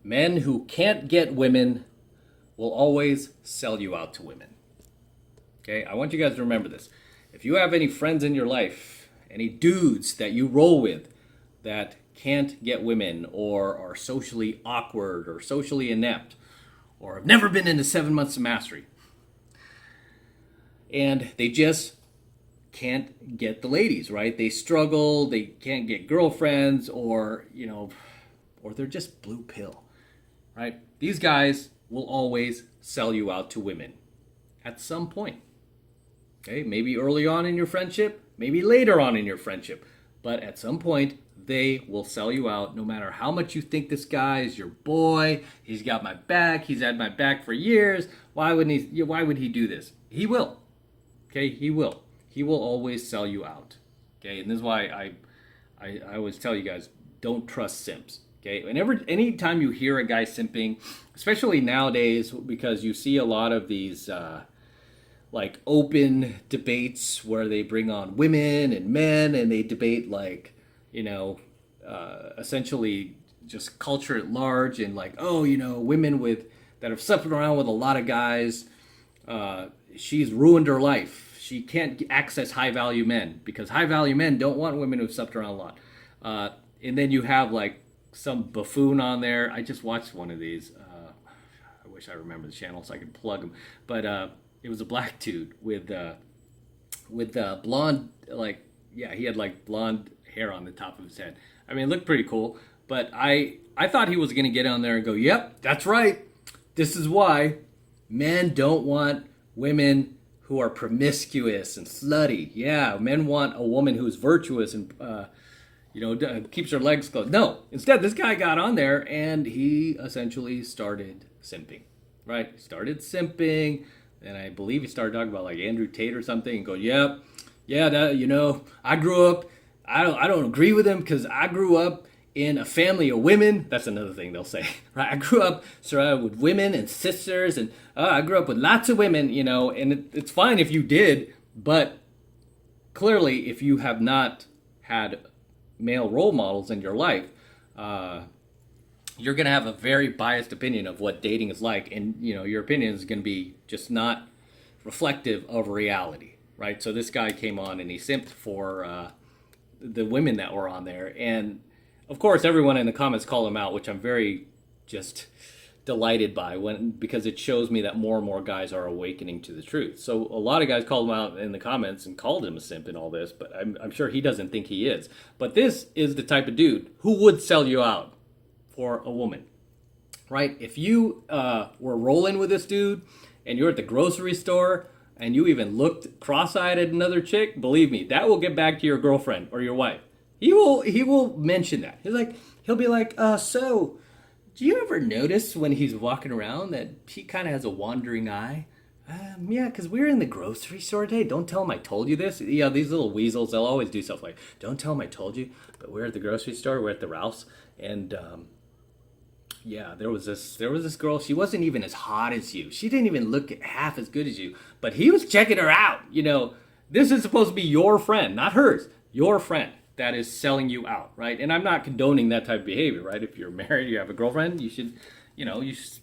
Men who can't get women will always sell you out to women. Okay, I want you guys to remember this. If you have any friends in your life, any dudes that you roll with that can't get women or are socially awkward or socially inept or have never been into 7 months of mastery, and they just can't get the ladies, right? They struggle, they can't get girlfriends, or, or they're just blue pill, right? These guys will always sell you out to women at some point. Okay, maybe early on in your friendship, maybe later on in your friendship, but at some point they will sell you out no matter how much you think this guy is your boy. He's got my back. He's had my back for years. Why would he do this? He will. Okay, he will. He will always sell you out. Okay, and this is why I always tell you guys, don't trust simps. Okay, anytime you hear a guy simping, especially nowadays, because you see a lot of these like open debates where they bring on women and men and they debate essentially just culture at large, and women that have slept around with a lot of guys, she's ruined her life. She can't access high value men because high value men don't want women who've slept around a lot. And then you have like some buffoon on there. I just watched one of these. I wish I remember the channel so I could plug them. But it was a black dude with blonde, he had like blonde hair on the top of his head. I mean, it looked pretty cool. But I thought he was going to get on there and go, yep, that's right. This is why men don't want women who are promiscuous and slutty. Yeah, men want a woman who's virtuous and keeps her legs closed. No, instead, this guy got on there and he essentially started simping, right? Started simping, and I believe he started talking about like Andrew Tate or something, and go, yeah, I grew up. I don't agree with him because I grew up in a family of women. That's another thing they'll say, right? I grew up surrounded with women and sisters, and I grew up with lots of women, and it's fine if you did, but clearly if you have not had male role models in your life, you're going to have a very biased opinion of what dating is like, and your opinion is going to be just not reflective of reality, right? So this guy came on and he simped for the women that were on there, and of course everyone in the comments called him out, which I'm very just delighted by, because it shows me that more and more guys are awakening to the truth. So a lot of guys called him out in the comments and called him a simp and all this, but I'm sure he doesn't think he is. But this is the type of dude who would sell you out for a woman, right? If you were rolling with this dude and you're at the grocery store and you even looked cross-eyed at another chick, believe me, that will get back to your girlfriend or your wife. He will mention that. He'll be like, so do you ever notice when he's walking around that he kind of has a wandering eye? Yeah, because we were in the grocery store today. Don't tell him I told you this. Yeah, these little weasels, they'll always do stuff like, don't tell him I told you, but we're at the grocery store, we're at the Ralph's, and there was this girl. She wasn't even as hot as you. She didn't even look half as good as you, but he was checking her out. This is supposed to be your friend, not hers, your friend that is selling you out, right? And I'm not condoning that type of behavior, right? If you're married, you have a girlfriend, you should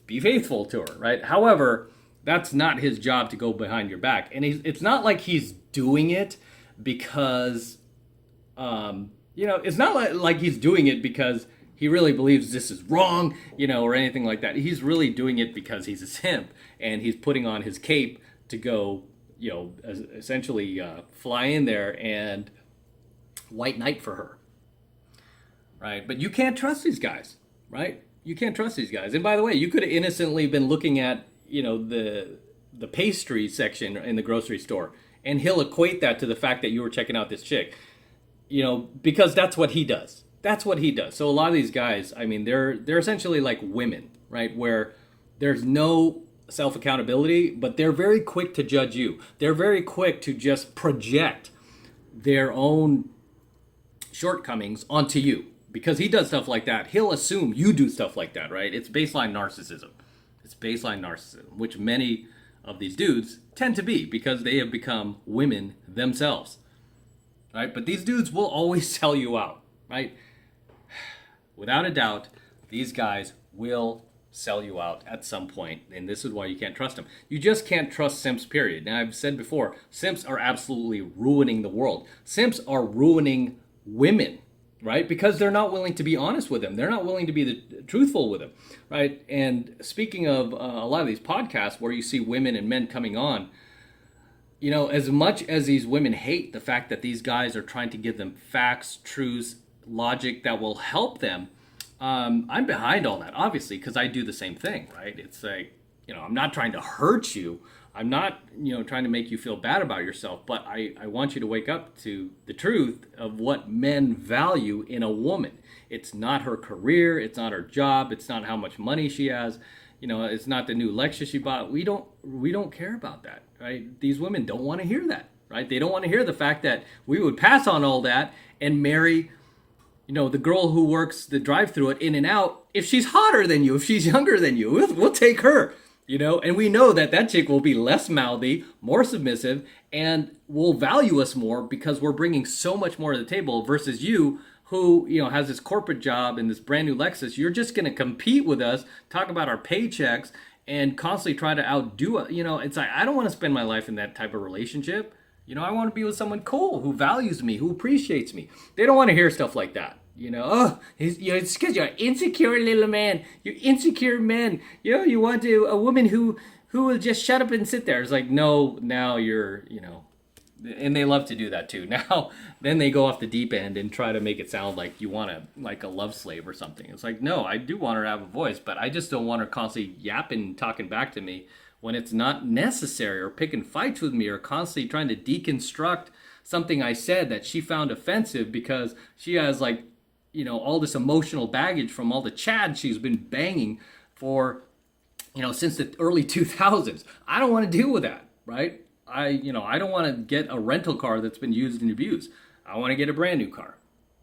be faithful to her, right? However, that's not his job to go behind your back. And it's not like he's doing it because, it's not like he's doing it because he really believes this is wrong, or anything like that. He's really doing it because he's a simp and he's putting on his cape to go, essentially fly in there and white knight for her, right? But you can't trust these guys, right? You can't trust these guys. And by the way, you could have innocently been looking at, the pastry section in the grocery store, and he'll equate that to the fact that you were checking out this chick, because that's what he does. That's what he does. So a lot of these guys, I mean, they're essentially like women, right? Where there's no self-accountability, but they're very quick to judge you. They're very quick to just project their own shortcomings onto you. Because he does stuff like that, he'll assume you do stuff like that, right? It's baseline narcissism. It's baseline narcissism, which many of these dudes tend to be because they have become women themselves, right? But these dudes will always sell you out, right? Without a doubt, these guys will sell you out at some point, and this is why you can't trust them. You just can't trust simps, period. Now, I've said before, simps are absolutely ruining the world. Simps are ruining women, right? Because they're not willing to be honest with them. They're not willing to be truthful with them, right? And speaking of a lot of these podcasts where you see women and men coming on, as much as these women hate the fact that these guys are trying to give them facts, truths, logic that will help them, I'm behind all that, obviously, because I do the same thing, right? It's like, I'm not trying to hurt you. I'm not, trying to make you feel bad about yourself, but I want you to wake up to the truth of what men value in a woman. It's not her career. It's not her job. It's not how much money she has. It's not the new Lexus she bought. We don't care about that, right? These women don't want to hear that, right? They don't want to hear the fact that we would pass on all that and marry the girl who works the drive-thru at In-N-Out, if she's hotter than you, if she's younger than you, we'll take her, and we know that chick will be less mouthy, more submissive, and will value us more because we're bringing so much more to the table versus you who, has this corporate job and this brand new Lexus. You're just going to compete with us, talk about our paychecks, and constantly try to outdo us. It's like, I don't want to spend my life in that type of relationship. I want to be with someone cool, who values me, who appreciates me. They don't want to hear stuff like that. It's because you're an insecure little man. You're insecure men. You want a woman who will just shut up and sit there. It's like, no, now you're, and they love to do that too. Now, then they go off the deep end and try to make it sound like you want a love slave or something. It's like, no, I do want her to have a voice, but I just don't want her constantly yapping, talking back to me when it's not necessary, or picking fights with me, or constantly trying to deconstruct something I said that she found offensive because she has all this emotional baggage from all the Chad she's been banging for, since the early 2000s. I don't want to deal with that, right? I don't want to get a rental car that's been used and abused. I want to get a brand new car,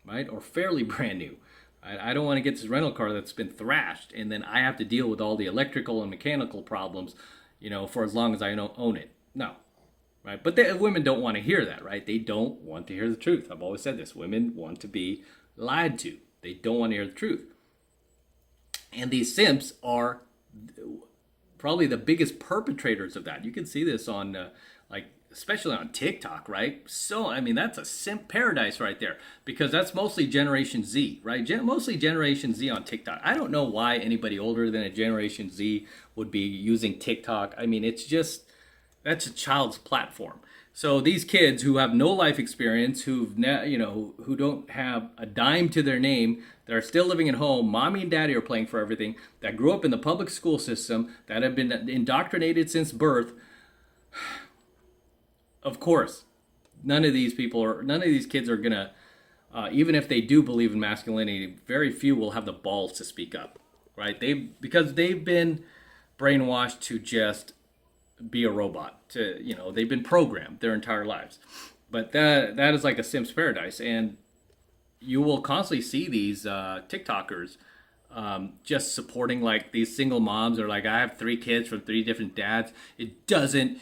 right? Or fairly brand new. I don't want to get this rental car that's been thrashed, and then I have to deal with all the electrical and mechanical problems, for as long as I don't own it. No, right? But women don't want to hear that, right? They don't want to hear the truth. I've always said this. Women want to be lied to. They don't want to hear the truth. And these simps are probably the biggest perpetrators of that. You can see this on, especially on TikTok, right? So, that's a simp paradise right there, because that's mostly Generation Z, right? Mostly Generation Z on TikTok. I don't know why anybody older than a Generation Z would be using TikTok. It's just, that's a child's platform. So these kids who have no life experience, who don't have a dime to their name, that are still living at home, mommy and daddy are paying for everything, that grew up in the public school system, that have been indoctrinated since birth. Of course, none of these kids are gonna, even if they do believe in masculinity, very few will have the balls to speak up, right? Because they've been brainwashed to just be a robot. They've been programmed their entire lives. But that is like a Simps paradise, and you will constantly see these TikTokers just supporting these single moms, or I have 3 kids from 3 different dads. It doesn't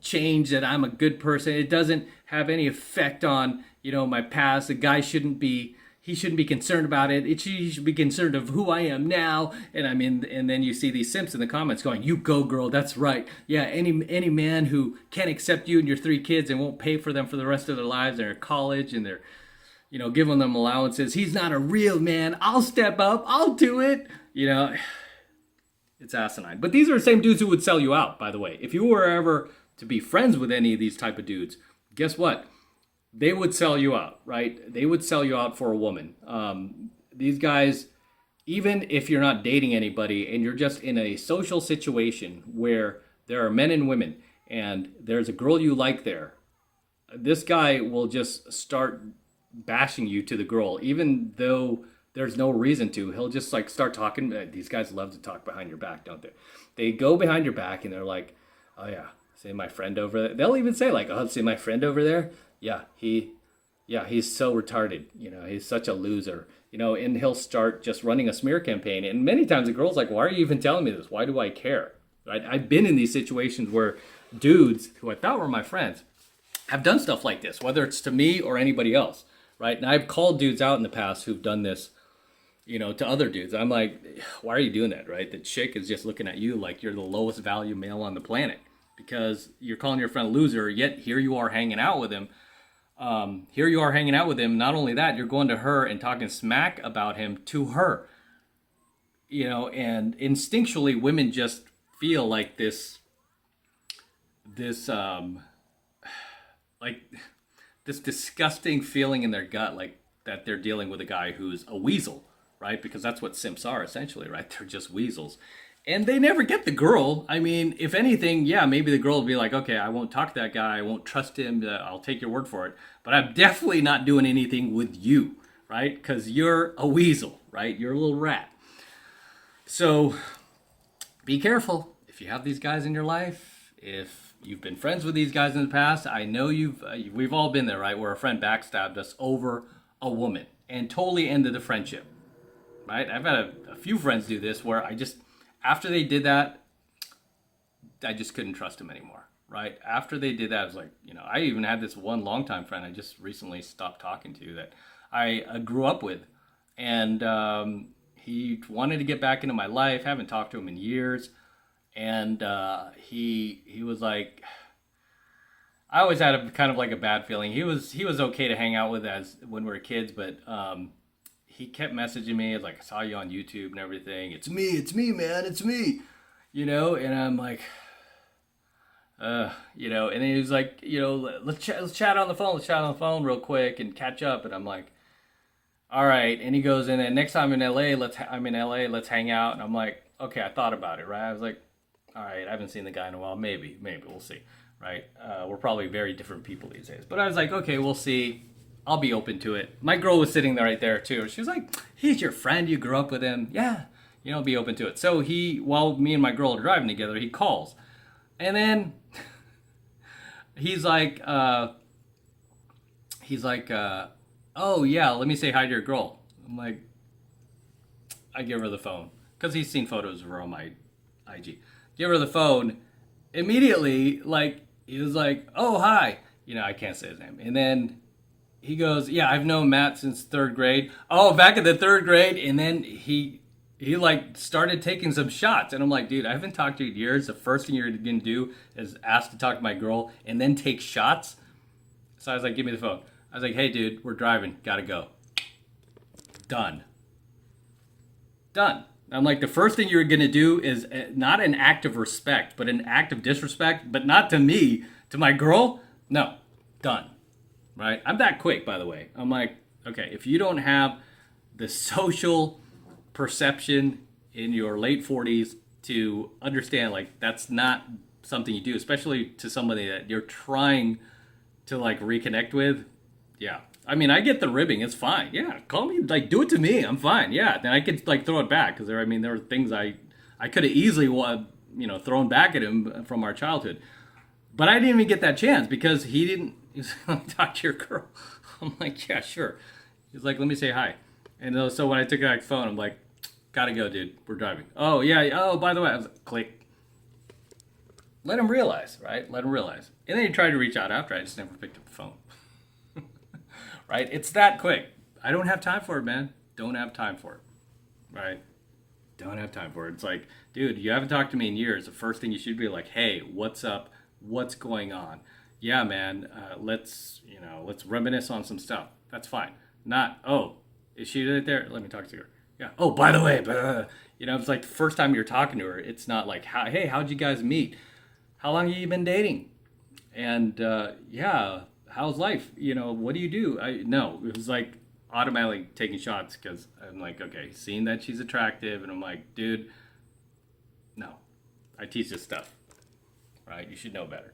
change that I'm a good person. It doesn't have any effect on my past. The guy shouldn't be concerned about it. He should be concerned of who I am now. And then you see these simps in the comments going, "You go, girl. That's right. Yeah, any man who can't accept you and your 3 kids and won't pay for them for the rest of their lives, they're at college and they're, giving them allowances. He's not a real man. I'll step up. I'll do it." It's asinine. But these are the same dudes who would sell you out, by the way. If you were ever to be friends with any of these type of dudes, guess what? They would sell you out, right? They would sell you out for a woman. These guys, even if you're not dating anybody and you're just in a social situation where there are men and women and there's a girl you like there, this guy will just start bashing you to the girl, even though there's no reason to. He'll just start talking. These guys love to talk behind your back, don't they? They go behind your back and they're like, "Oh yeah, see my friend over there." They'll even say "Oh, see my friend over there? Yeah, he's so retarded. He's such a loser." And he'll start just running a smear campaign. And many times the girl's like, "Why are you even telling me this? Why do I care?" Right? I've been in these situations where dudes who I thought were my friends have done stuff like this, whether it's to me or anybody else, right? And I've called dudes out in the past who've done this to other dudes. I'm like, why are you doing that, right? The chick is just looking at you like you're the lowest value male on the planet because you're calling your friend a loser, yet here you are hanging out with him. Here you are hanging out with him. Not only that, you're going to her and talking smack about him to her. And instinctually, women just feel like this like this disgusting feeling in their gut, like that they're dealing with a guy who's a weasel, right? Because that's what simps are essentially, right? They're just weasels. And they never get the girl. I mean, if anything, yeah, maybe the girl will be like, okay, I won't talk to that guy. I won't trust him. I'll take your word for it. But I'm definitely not doing anything with you, right? Because you're a weasel, right? You're a little rat. So be careful if you have these guys in your life. If you've been friends with these guys in the past, I know we've all been there, right? Where a friend backstabbed us over a woman and totally ended the friendship, right? I've had a few friends do this where after they did that, I just couldn't trust them anymore, right? After they did that, I was like, I even had this one longtime friend I just recently stopped talking to that I grew up with. And he wanted to get back into my life. Haven't talked to him in years. And he was like, I always had a kind of like a bad feeling. He was okay to hang out with as when we were kids, but he kept messaging me like, I saw you on YouTube and everything. It's me, man, it's me, And I'm like, And then he was like, let's chat on the phone. Let's chat on the phone real quick and catch up. And I'm like, all right. And he goes, and then next time I'm in LA, let's hang out. And I'm like, okay, I thought about it, right? I was like, all right, I haven't seen the guy in a while. Maybe we'll see, right? We're probably very different people these days. But I was like, okay, we'll see. I'll be open to it. My girl was sitting there right there too. She was like, he's your friend. You grew up with him. Yeah, be open to it. So while me and my girl are driving together, he calls. And then he's like, oh yeah, let me say hi to your girl. I'm like, I give her the phone because he's seen photos of her on my IG. Give her the phone. Immediately, like, he was like, oh, hi. I can't say his name. And then he goes, yeah, I've known Matt since third grade. Oh, back in the third grade. And then he like started taking some shots. And I'm like, dude, I haven't talked to you in years. The first thing you're going to do is ask to talk to my girl and then take shots. So I was like, give me the phone. I was like, hey, dude, we're driving. Gotta go. Done. I'm like, the first thing you're going to do is not an act of respect, but an act of disrespect, but not to me, to my girl. No, done. Right? I'm that quick, by the way. I'm like, okay, if you don't have the social perception in your late 40s to understand, like, that's not something you do, especially to somebody that you're trying to, like, reconnect with. Yeah. I mean, I get the ribbing. It's fine. Yeah. Call me. Like, do it to me. I'm fine. Yeah. Then I could, like, throw it back. Because, there were things I could have easily, thrown back at him from our childhood. But I didn't even get that chance because he didn't. He's like, talk to your girl. I'm like, yeah, sure. He's like, let me say hi. And so when I took out the phone, I'm like, gotta go, dude. We're driving. Oh, yeah. Oh, by the way. I was like, click. Let him realize, right? Let him realize. And then he tried to reach out after. I just never picked up the phone. Right? It's that quick. I don't have time for it, man. Don't have time for it. Right? Don't have time for it. It's like, dude, you haven't talked to me in years. The first thing you should be like, hey, what's up? What's going on? Yeah, man, let's reminisce on some stuff. That's fine. Not, oh, is she right there? Let me talk to her. Yeah. Oh, by the way, it's like the first time you're talking to her, it's not like, hey, how'd you guys meet? How long have you been dating? And, yeah, how's life? What do you do? No, it was like automatically taking shots because I'm like, okay, seeing that she's attractive. And I'm like, dude, no, I teach this stuff, right? You should know better.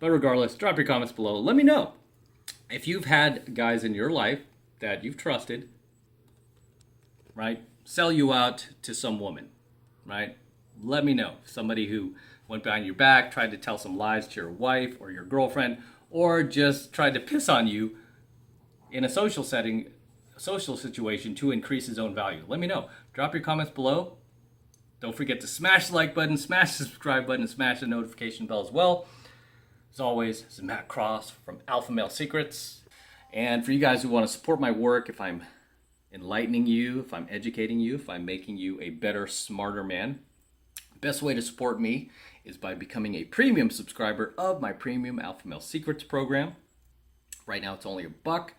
But regardless, drop your comments below. Let me know if you've had guys in your life that you've trusted, right, sell you out to some woman, right? Let me know. Somebody who went behind your back, tried to tell some lies to your wife or your girlfriend, or just tried to piss on you in a social setting, a social situation to increase his own value. Let me know. Drop your comments below. Don't forget to smash the like button, smash the subscribe button, and smash the notification bell as well. As always, this is Matt Cross from AlphaMaleSecrets. And for you guys who want to support my work, if I'm enlightening you, if I'm educating you, if I'm making you a better, smarter man. Best way to support me is by becoming a premium subscriber of my premium Alpha Male Secrets program. Right now it's only $1,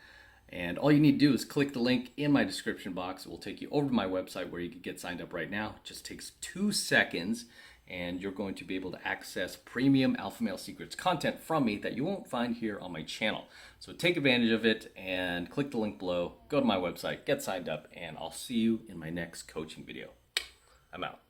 and all you need to do is click the link in my description box. It will take you over to my website where you can get signed up right now. It just takes 2 seconds, and you're going to be able to access premium Alpha Male Secrets content from me that you won't find here on my channel. So take advantage of it and click the link below, go to my website, get signed up, and I'll see you in my next coaching video. I'm out.